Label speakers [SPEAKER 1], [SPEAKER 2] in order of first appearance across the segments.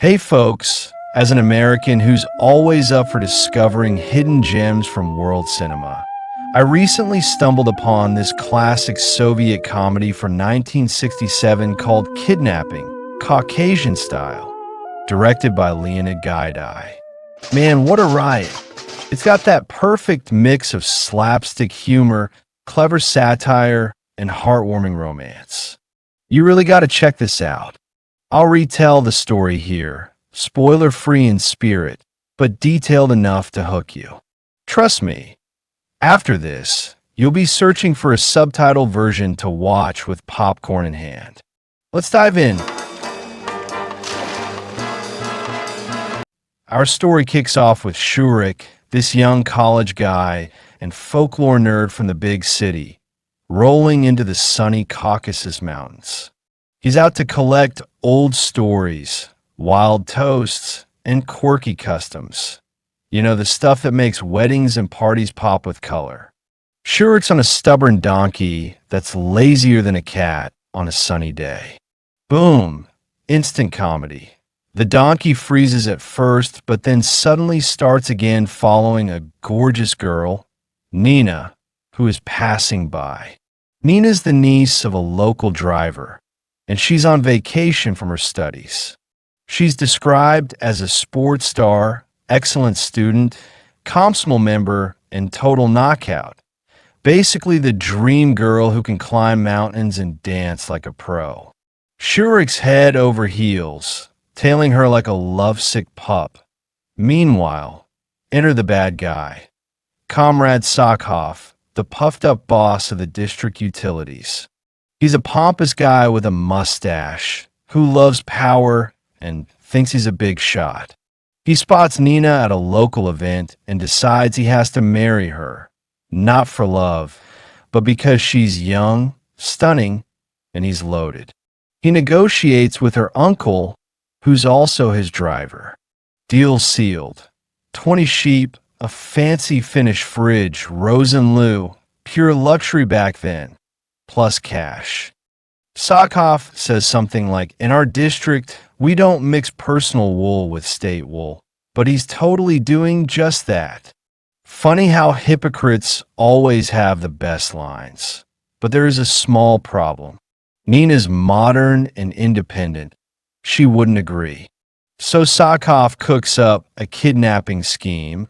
[SPEAKER 1] Hey folks, as an American who's always up for discovering hidden gems from world cinema, I recently stumbled upon this classic Soviet comedy from 1967 called Kidnapping, Caucasian Style, directed by Leonid Gaiday. Man, what a riot. It's got that perfect mix of slapstick humor, clever satire, and heartwarming romance. You really got to check this out. I'll retell the story here, spoiler-free in spirit, but detailed enough to hook you. Trust me, after this, you'll be searching for a subtitled version to watch with popcorn in hand. Let's dive in. Our story kicks off with Shurik, this young college guy and folklore nerd from the big city, rolling into the sunny Caucasus Mountains. He's out to collect old stories, wild toasts, and quirky customs. You know, the stuff that makes weddings and parties pop with color. Shurik's on a stubborn donkey that's lazier than a cat on a sunny day. Boom! Instant comedy. The donkey freezes at first, but then suddenly starts again following a gorgeous girl, Nina, who is passing by. Nina's the niece of a local driver, and she's on vacation from her studies. She's described as a sports star, excellent student, Komsomol member, and total knockout. Basically the dream girl who can climb mountains and dance like a pro. Shurik's head over heels, tailing her like a lovesick pup. Meanwhile, enter the bad guy, Comrade Sakov, the puffed-up boss of the district utilities. He's a pompous guy with a mustache who loves power and thinks he's a big shot. He spots Nina at a local event and decides he has to marry her, not for love, but because she's young, stunning, and he's loaded. He negotiates with her uncle, who's also his driver. Deal sealed. 20 sheep, a fancy Finnish fridge, Rose and Lou, pure luxury back then, plus cash. Sakov says something like, "In our district, we don't mix personal wool with state wool," but he's totally doing just that. Funny how hypocrites always have the best lines. But there is a small problem. Nina's modern and independent. She wouldn't agree. So Sakov cooks up a kidnapping scheme,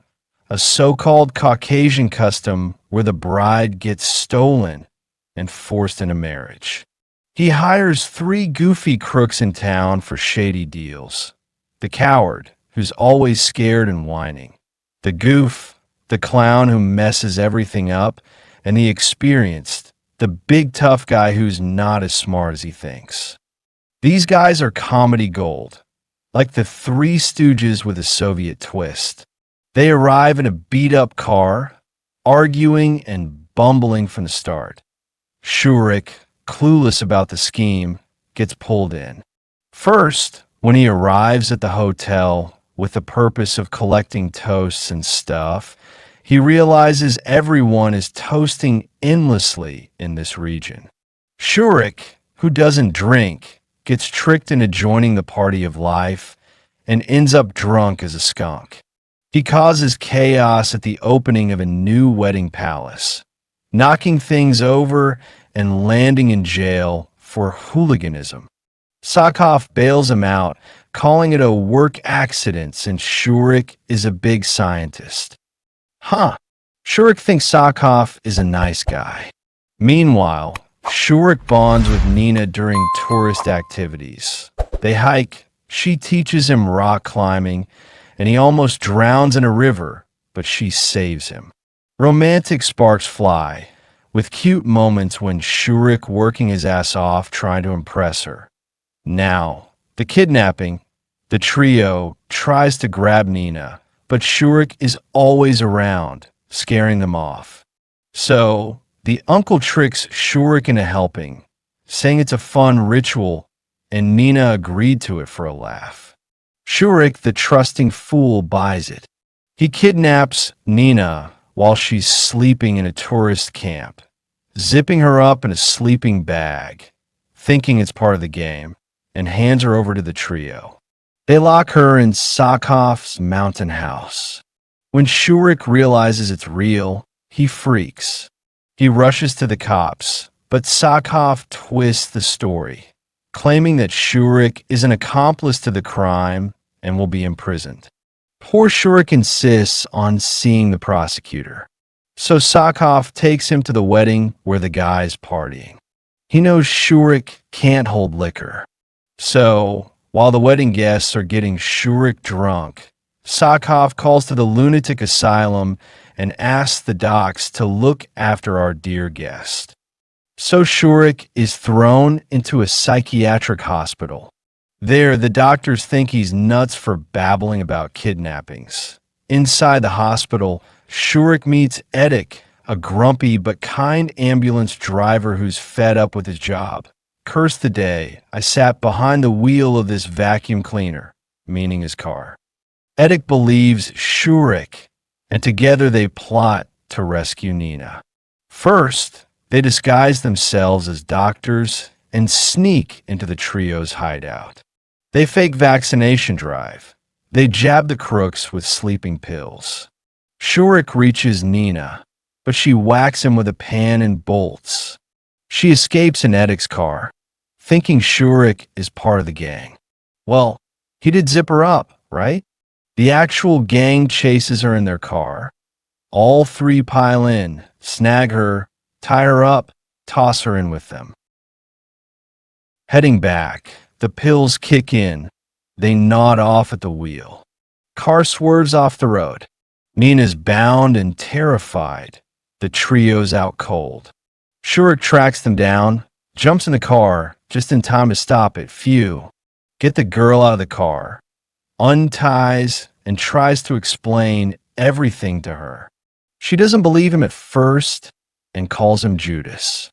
[SPEAKER 1] a so-called Caucasian custom where the bride gets stolen and forced into marriage. He hires 3 goofy crooks in town for shady deals. The coward, who's always scared and whining. The goof, the clown who messes everything up. And the experienced, the big tough guy who's not as smart as he thinks. These guys are comedy gold, like the Three Stooges with a Soviet twist. They arrive in a beat-up car, arguing and bumbling from the start. Shurik, clueless about the scheme, gets pulled in. First, when he arrives at the hotel with the purpose of collecting toasts and stuff, he realizes everyone is toasting endlessly in this region. Shurik, who doesn't drink, gets tricked into joining the party of life and ends up drunk as a skunk. He causes chaos at the opening of a new wedding palace, knocking things over and landing in jail for hooliganism. Sakov bails him out, calling it a work accident since Shurik is a big scientist. Shurik thinks Sakov is a nice guy. Meanwhile, Shurik bonds with Nina during tourist activities. They hike, she teaches him rock climbing, and he almost drowns in a river, but she saves him. Romantic sparks fly, with cute moments when Shurik working his ass off trying to impress her. Now, the kidnapping, the trio tries to grab Nina, but Shurik is always around, scaring them off. So, the uncle tricks Shurik into helping, saying it's a fun ritual, and Nina agreed to it for a laugh. Shurik, the trusting fool, buys it. He kidnaps Nina while she's sleeping in a tourist camp, zipping her up in a sleeping bag, thinking it's part of the game, and hands her over to the trio. They lock her in Sakof's mountain house. When Shurik realizes it's real, he freaks. He rushes to the cops, but Sakof twists the story, claiming that Shurik is an accomplice to the crime and will be imprisoned. Poor Shurik insists on seeing the prosecutor, so Sakof takes him to the wedding where the guy's partying. He knows Shurik can't hold liquor, so while the wedding guests are getting Shurik drunk, Sakof calls to the lunatic asylum and asks the docs to look after our dear guest. So Shurik is thrown into a psychiatric hospital. There, the doctors think he's nuts for babbling about kidnappings. Inside the hospital, Shurik meets Edik, a grumpy but kind ambulance driver who's fed up with his job. Curse the day I sat behind the wheel of this vacuum cleaner, meaning his car. Edik believes Shurik, and together they plot to rescue Nina. First, they disguise themselves as doctors and sneak into the trio's hideout. They fake vaccination drive. They jab the crooks with sleeping pills. Shurik reaches Nina, but she whacks him with a pan and bolts. She escapes in Edik's car, thinking Shurik is part of the gang. Well, he did zip her up, right? The actual gang chases her in their car. All three pile in, snag her, tie her up, toss her in with them. Heading back, the pills kick in. They nod off at the wheel. Car swerves off the road. Nina's bound and terrified. The trio's out cold. Shurik tracks them down, jumps in the car, just in time to stop it. Phew. Get the girl out of the car. Unties and tries to explain everything to her. She doesn't believe him at first and calls him Judas.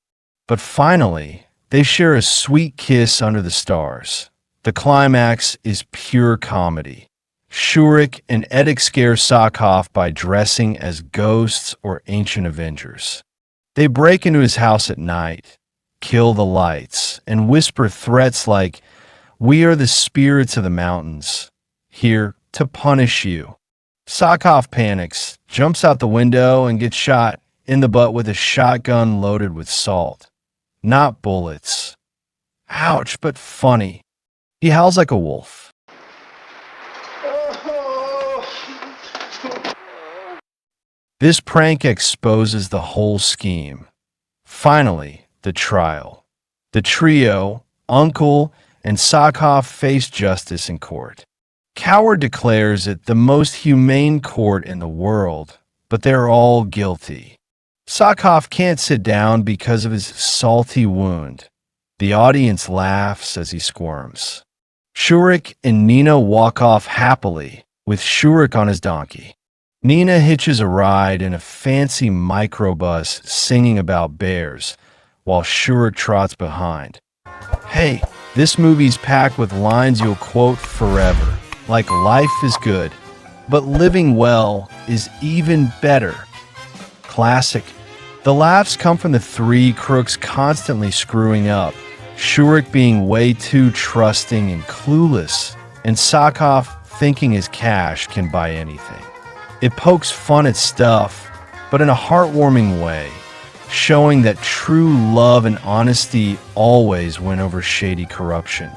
[SPEAKER 1] But finally, they share a sweet kiss under the stars. The climax is pure comedy. Shurik and Edik scare Sakof by dressing as ghosts or ancient Avengers. They break into his house at night, kill the lights, and whisper threats like, "We are the spirits of the mountains, here to punish you." Sakof panics, jumps out the window, and gets shot in the butt with a shotgun loaded with salt. Not bullets. Ouch, but funny. He howls like a wolf. This prank exposes the whole scheme. Finally, the trial. The trio, Uncle, and Sakof face justice in court. Coward declares it the most humane court in the world, but they're all guilty. Sakof can't sit down because of his salty wound. The audience laughs as he squirms. Shurik and Nina walk off happily, with Shurik on his donkey. Nina hitches a ride in a fancy microbus singing about bears, while Shurik trots behind. Hey, this movie's packed with lines you'll quote forever, like life is good, but living well is even better. Classic. The laughs come from the three crooks constantly screwing up, Shurik being way too trusting and clueless, and Sakof thinking his cash can buy anything. It pokes fun at stuff, but in a heartwarming way, showing that true love and honesty always win over shady corruption.